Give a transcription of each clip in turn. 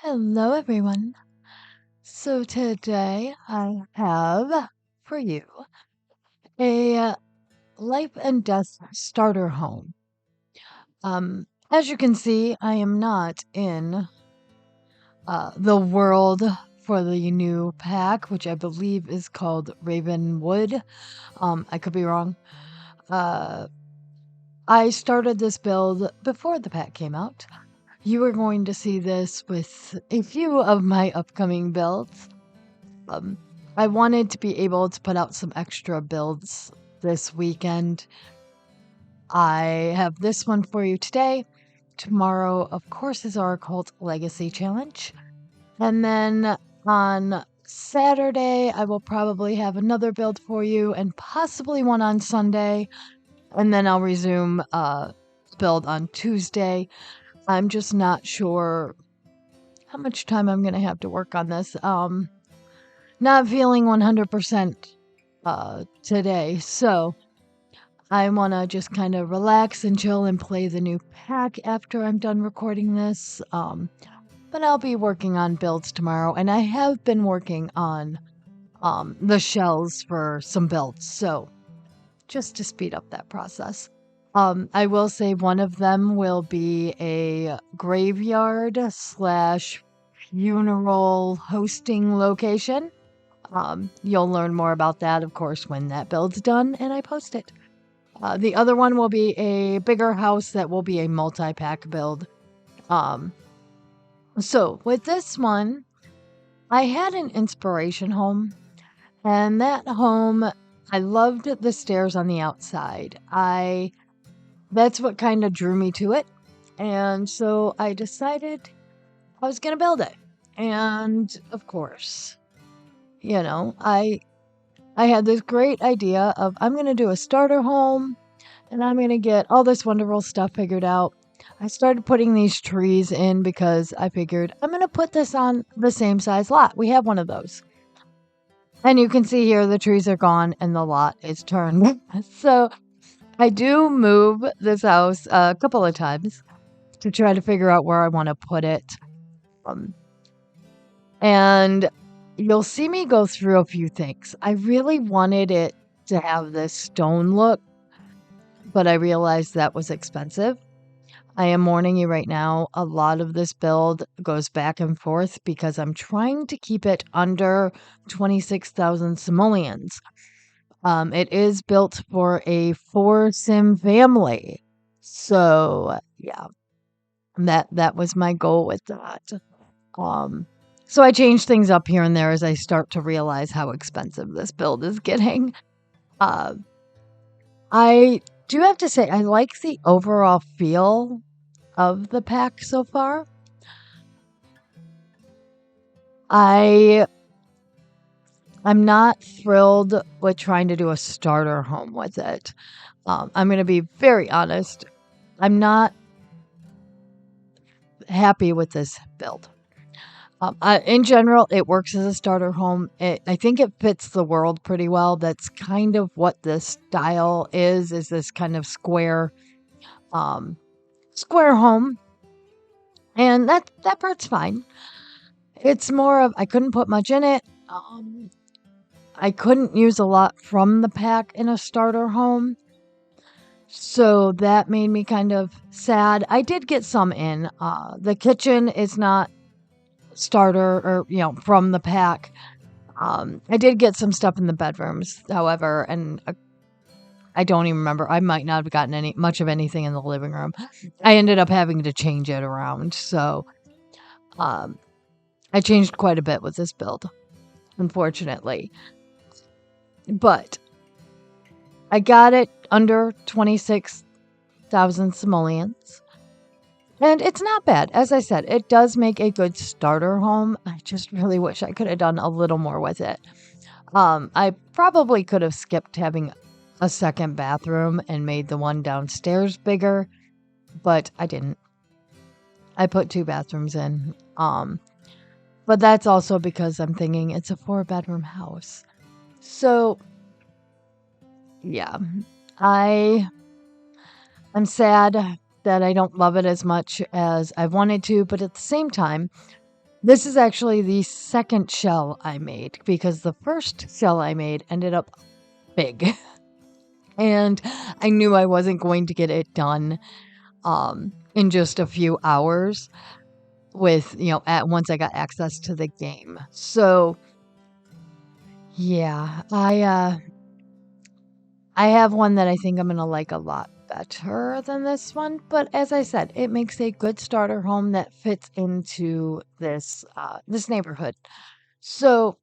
Hello, everyone. So today I have for you a life and death starter home. As you can see, I am not in the world for the new pack, which I believe is called Ravenwood. I could be wrong. Uh, I started this build before the pack came out. You are going to see this with a few of my upcoming builds. Um, I wanted to be able to put out some extra builds this weekend. I have this one for you today. Tomorrow, of course, is our Cult Legacy Challenge. And then on Saturday, I will probably have another build for you and possibly one on Sunday. And then I'll resume build on Tuesday. I'm just not sure how much time I'm going to have to work on this. Not feeling 100% today. So I want to just kind of relax and chill and play the new pack after I'm done recording this. But I'll be working on builds tomorrow, and I have been working on the shells for some builds. So just to speed up that process. I will say one of them will be a graveyard slash funeral hosting location. You'll learn more about that, of course, when that build's done and I post it. The other one will be a bigger house that will be a multi-pack build. So with this one, I had an inspiration home, and that home, I loved the stairs on the outside. That's what kind of drew me to it. And so I decided I was going to build it. And of course, I had this great idea of I'm going to do a starter home and I'm going to get all this wonderful stuff figured out. I started putting these trees in because I figured I'm going to put this on the same size lot. We have one of those. And you can see here the trees are gone and the lot is turned. So I do move this house a couple of times to try to figure out where I want to put it. And you'll see me go through a few things. I really wanted it to have this stone look, but I realized that was expensive. I am warning you right now, a lot of this build goes back and forth because I'm trying to keep it under 26,000 simoleons. It is built for a 4 sim family. So, yeah, that was my goal with that. So I change things up here and there as I start to realize how expensive this build is getting. I do have to say, I like the overall feel of the pack so far. I'm not thrilled with trying to do a starter home with it. I'm going to be very honest. I'm not happy with this build. In general, it works as a starter home. I think it fits the world pretty well. That's kind of what this style is this kind of square home. And that part's fine. It's more of, I couldn't put much in it. I couldn't use a lot from the pack in a starter home. So that made me kind of sad. I did get some in. The kitchen is not starter or from the pack. I did get some stuff in the bedrooms, however, and I don't even remember. I might not have gotten much of anything in the living room. I ended up having to change it around, so I changed quite a bit with this build, unfortunately. But I got it under 26,000 simoleons. And it's not bad. As I said, it does make a good starter home. I just really wish I could have done a little more with it. I probably could have skipped having a second bathroom and made the one downstairs bigger, but I didn't. I put 2 bathrooms in. But that's also because I'm thinking it's a 4-bedroom house. So, yeah, I'm sad that I don't love it as much as I wanted to, but at the same time, This is actually the second shell I made because the first shell I made ended up big. And I knew I wasn't going to get it done in just a few hours with, at once I got access to the game. So, yeah, I have one that I think I'm gonna like a lot better than this one, but as I said, it makes a good starter home that fits into this neighborhood. So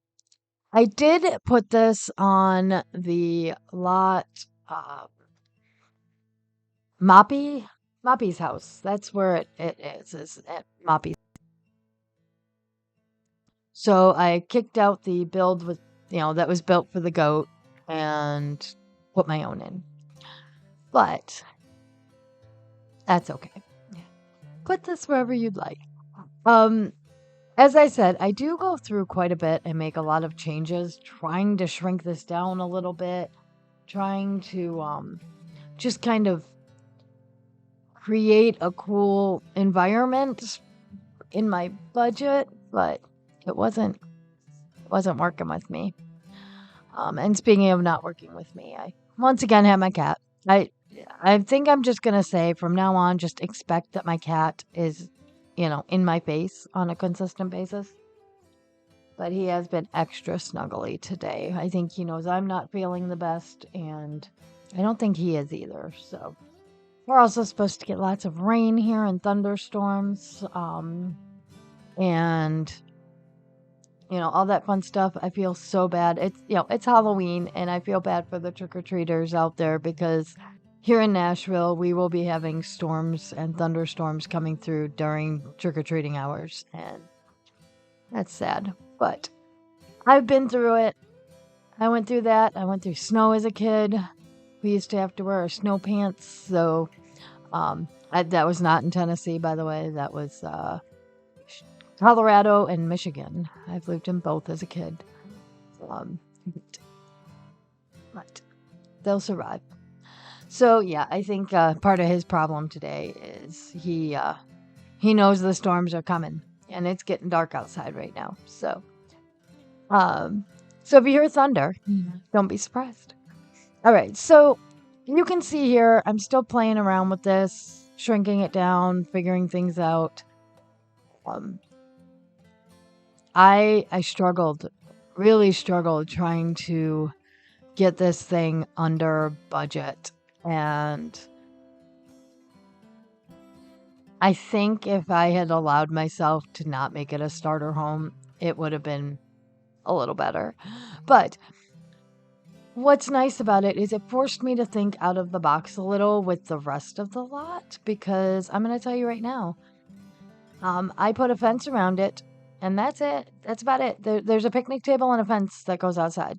I did put this on the lot, uh, Moppy Moppy's house. That's where it is at Moppy. So I kicked out the build with, that was built for the goat and put my own in. But that's okay. Put this wherever you'd like. Um, as I said, I do go through quite a bit and make a lot of changes, trying to shrink this down a little bit, trying to just kind of create a cool environment in my budget, but it wasn't working with me. And speaking of not working with me, I once again had my cat. I I think I'm just gonna say from now on, just expect that my cat is, in my face on a consistent basis. But he has been extra snuggly today. I think he knows I'm not feeling the best, and I don't think he is either. So we're also supposed to get lots of rain here and thunderstorms, and all that fun stuff. I feel so bad. It's Halloween, and I feel bad for the trick-or-treaters out there because here in Nashville, we will be having storms and thunderstorms coming through during trick-or-treating hours, and that's sad. But I've been through it. I went through that. I went through snow as a kid. We used to have to wear our snow pants, so that was not in Tennessee, by the way. That was Colorado and Michigan. I've lived in both as a kid. Um, but they'll survive. So yeah, I think part of his problem today is he knows the storms are coming, and it's getting dark outside right now. Um, so if you hear thunder, don't be surprised. All right, so you can see here, I'm still playing around with this, shrinking it down, figuring things out. Um, I struggled, really struggled trying to get this thing under budget. And I think if I had allowed myself to not make it a starter home, it would have been a little better. But what's nice about it is it forced me to think out of the box a little with the rest of the lot because I'm going to tell you right now, I put a fence around it and that's it. That's about it. There's a picnic table and a fence that goes outside.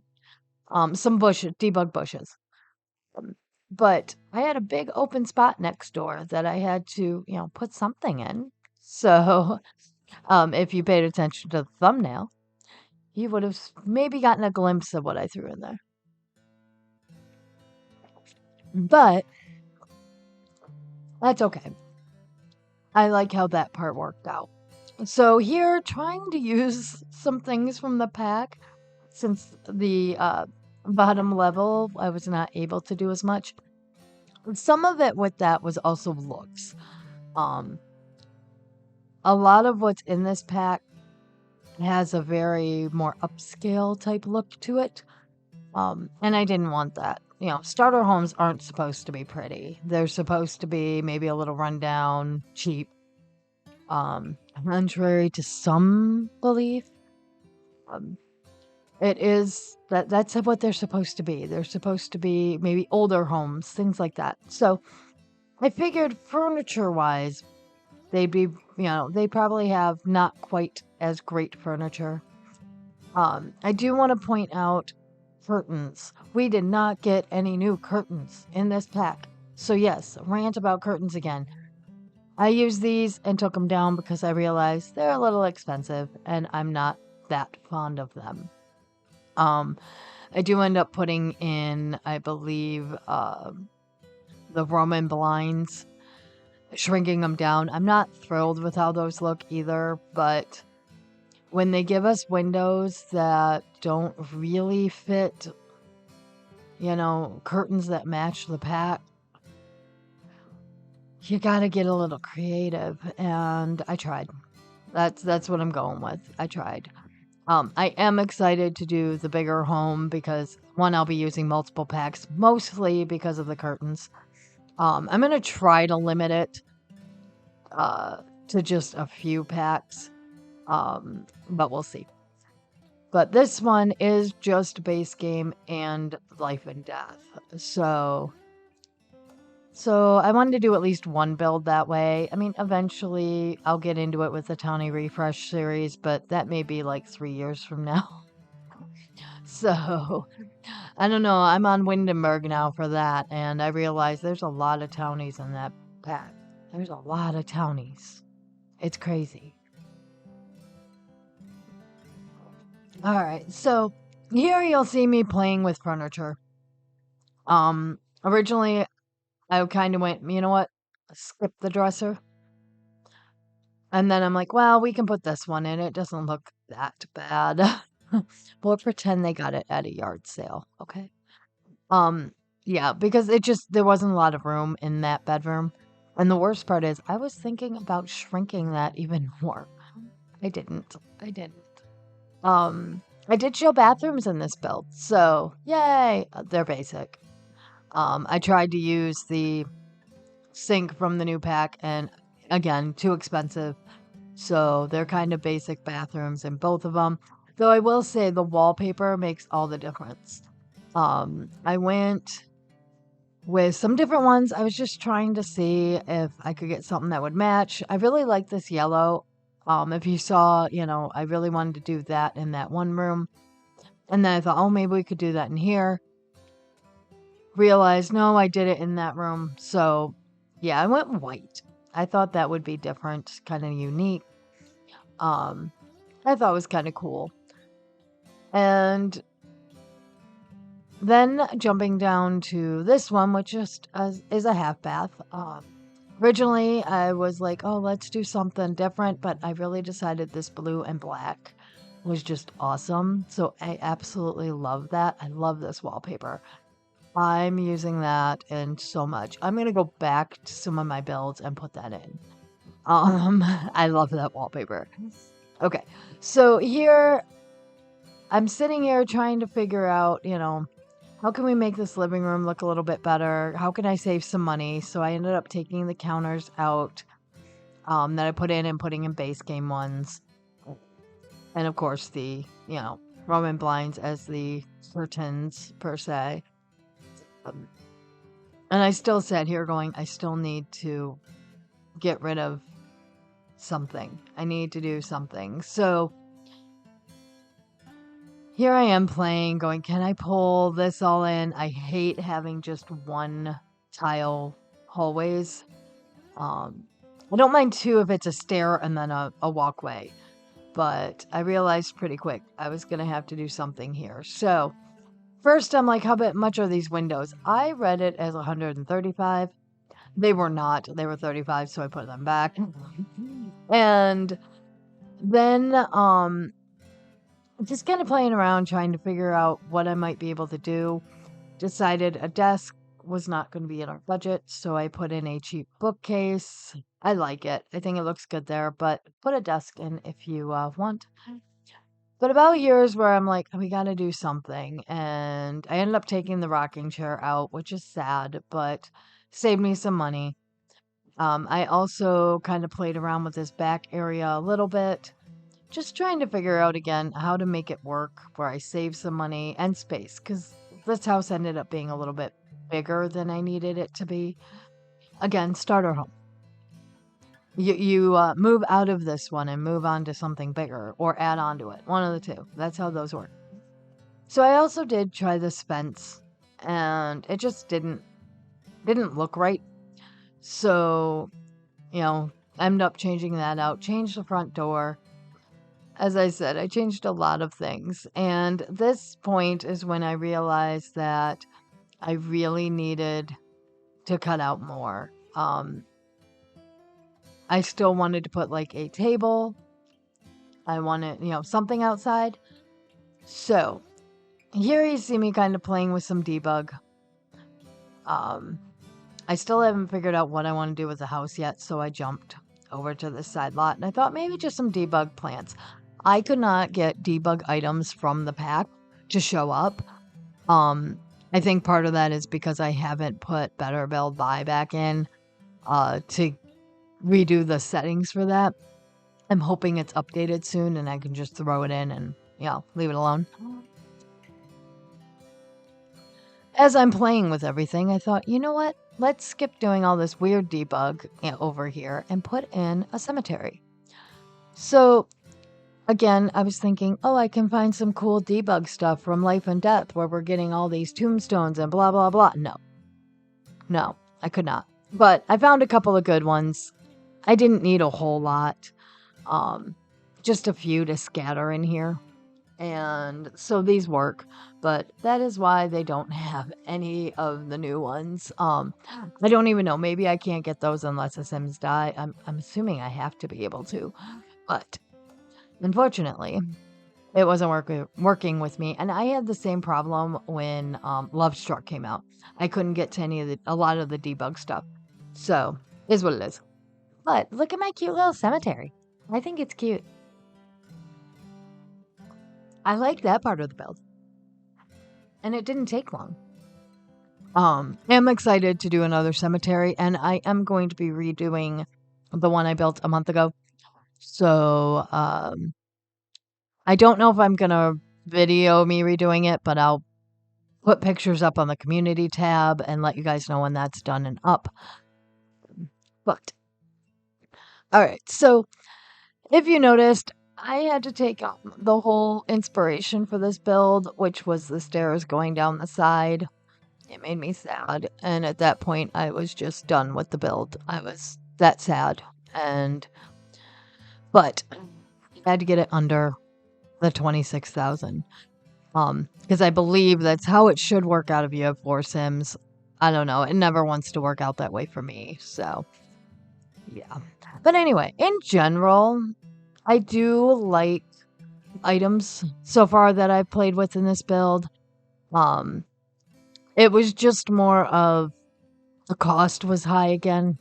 Some bushes, debug bushes. Um, but I had a big open spot next door that I had to, put something in. So, if you paid attention to the thumbnail, you would have maybe gotten a glimpse of what I threw in there. But that's okay. I like how that part worked out. So here, trying to use some things from the pack, since the bottom level, I was not able to do as much. Some of it with that was also looks. Um, a lot of what's in this pack has a very more upscale type look to it. And I didn't want that. Starter homes aren't supposed to be pretty. They're supposed to be maybe a little rundown, cheap, contrary to some belief. Um, it is that's what they're supposed to be. They're supposed to be maybe older homes, things like that. So I figured furniture wise, they probably have not quite as great furniture. I do want to point out curtains. We did not get any new curtains in this pack. So yes, rant about curtains again. I used these and took them down because I realized they're a little expensive and I'm not that fond of them. I do end up putting in, I believe, the Roman blinds, shrinking them down. I'm not thrilled with how those look either, but when they give us windows that don't really fit, curtains that match the pack, you got to get a little creative. And I tried. That's what I'm going with. I tried. I am excited to do the bigger home because one, I'll be using multiple packs, mostly because of the curtains. I'm gonna try to limit it to just a few packs, but we'll see. But this one is just base game and life and death. So I wanted to do at least one build that way. I mean, eventually I'll get into it with the Tawny Refresh series, but that may be like 3 years from now. So I don't know. I'm on Windenburg now for that, and I realize there's a lot of townies in that pack. There's a lot of townies. It's crazy. All right, so here you'll see me playing with furniture. Originally I kind of went, you know what? Skip the dresser. And then I'm like, well, we can put this one in. It doesn't look that bad. We'll pretend they got it at a yard sale, okay? Um, yeah, because there wasn't a lot of room in that bedroom. And the worst part is I was thinking about shrinking that even more. I didn't. I didn't. I did show bathrooms in this build, so yay! They're basic. I tried to use the sink from the new pack, and again, too expensive. So they're kind of basic bathrooms in both of them. Though I will say the wallpaper makes all the difference. I went with some different ones. I was just trying to see if I could get something that would match. I really like this yellow. If you saw, I really wanted to do that in that one room. And then I thought, oh, maybe we could do that in here. Realized, no, I did it in that room. So, yeah, I went white. I thought that would be different, kind of unique. I thought it was kind of cool. And then jumping down to this one, which just is a half bath. Originally, I was like, oh, let's do something different, but I really decided this blue and black was just awesome. So I absolutely love that. I love this wallpaper. I'm using that in so much. I'm going to go back to some of my builds and put that in. I love that wallpaper. Okay, so here I'm sitting here trying to figure out, how can we make this living room look a little bit better? How can I save some money? So I ended up taking the counters out that I put in and putting in base game ones. And of course the, Roman blinds as the curtains per se. And I still sat here going, I still need to get rid of something. I need to do something. So here I am playing, going, can I pull this all in? I hate having just one tile hallways. I don't mind two if it's a stair and then a walkway. But I realized pretty quick I was going to have to do something here. So first I'm like, how much are these windows? I read it as 135. They were not. They were 35, so I put them back. And then just kind of playing around trying to figure out what I might be able to do. Decided a desk was not going to be in our budget, so I put in a cheap bookcase. I like it. I think it looks good there, but put a desk in if you want. But about years where I'm like, we got to do something. And I ended up taking the rocking chair out, which is sad, but saved me some money. I also kind of played around with this back area a little bit, just trying to figure out again how to make it work where I save some money and space, because this house ended up being a little bit bigger than I needed it to be. Again, starter home. You move out of this one and move on to something bigger or add on to it. One of the two. That's how those work. So I also did try this fence, and it just didn't look right. So, I ended up changing that out, changed the front door. As I said, I changed a lot of things. And this point is when I realized that I really needed to cut out more. I still wanted to put like a table. I wanted, something outside. So here you see me kind of playing with some debug. Um, I still haven't figured out what I want to do with the house yet, so I jumped over to the side lot and I thought maybe just some debug plants. I could not get debug items from the pack to show up. I think part of that is because I haven't put Better Build Buy back in to redo the settings for that. I'm hoping it's updated soon and I can just throw it in and, leave it alone. As I'm playing with everything, I thought, you know what? Let's skip doing all this weird debug over here and put in a cemetery. So again, I was thinking, oh, I can find some cool debug stuff from Life and Death where we're getting all these tombstones and blah, blah, blah. No, I could not. But I found a couple of good ones. I didn't need a whole lot. Just a few to scatter in here. And so these work, but that is why they don't have any of the new ones. I don't even know. Maybe I can't get those unless the Sims die. I'm assuming I have to be able to, but unfortunately, it wasn't working with me. And I had the same problem when Love Struck came out. I couldn't get to a lot of the debug stuff. So, is what it is. But look at my cute little cemetery. I think it's cute. I like that part of the build. And it didn't take long. I'm excited to do another cemetery, and I am going to be redoing the one I built a month ago. So, I don't know if I'm going to video me redoing it, but I'll put pictures up on the community tab and let you guys know when that's done and up. But, all right, so if you noticed, I had to take out the whole inspiration for this build, which was the stairs going down the side. It made me sad, and at that point, I was just done with the build. I was that sad, but I had to get it under the 26,000. Because I believe that's how it should work out if you have 4 Sims. I don't know. It never wants to work out that way for me. So, yeah. But anyway, in general, I do like items so far that I've played with in this build. It was just more of the cost was high again.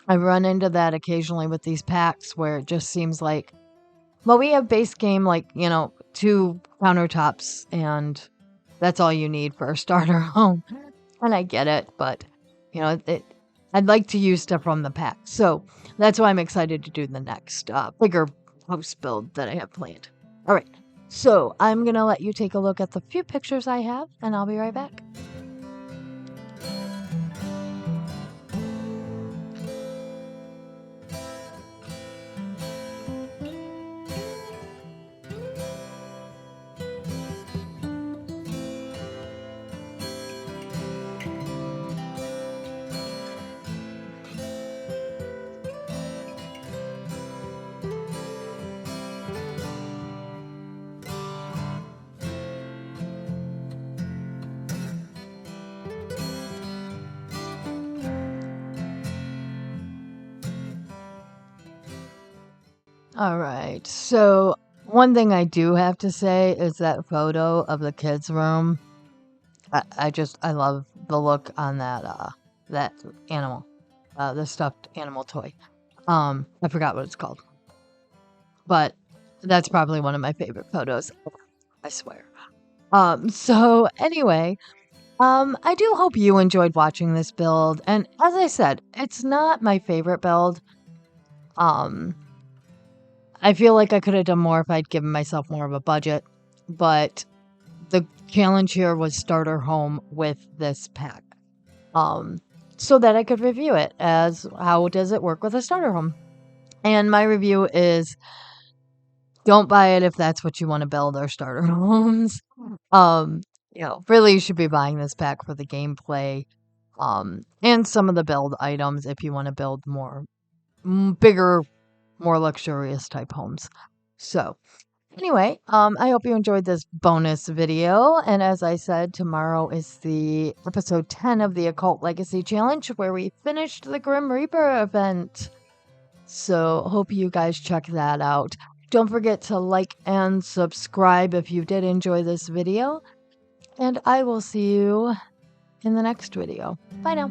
I run into that occasionally with these packs where it just seems like, well, we have base game, like, 2 countertops, and that's all you need for a starter home. And I get it, but, I'd like to use stuff from the pack. So that's why I'm excited to do the next bigger house build that I have planned. All right, so I'm going to let you take a look at the few pictures I have, and I'll be right back. All right. So one thing I do have to say is that photo of the kids' room. I love the look on that animal, the stuffed animal toy. I forgot what it's called, but that's probably one of my favorite photos. I swear. So anyway, I do hope you enjoyed watching this build. And as I said, it's not my favorite build. I feel like I could have done more if I'd given myself more of a budget, but the challenge here was starter home with this pack, so that I could review it as how does it work with a starter home. And my review is don't buy it if that's what you want to build our starter homes. Really you should be buying this pack for the gameplay, and some of the build items if you want to build more bigger, more luxurious type homes. So anyway, I hope you enjoyed this bonus video. And as I said, tomorrow is the episode 10 of the Occult Legacy Challenge where we finished the Grim Reaper event. So hope you guys check that out. Don't forget to like and subscribe if you did enjoy this video, and I will see you in the next video. Bye now.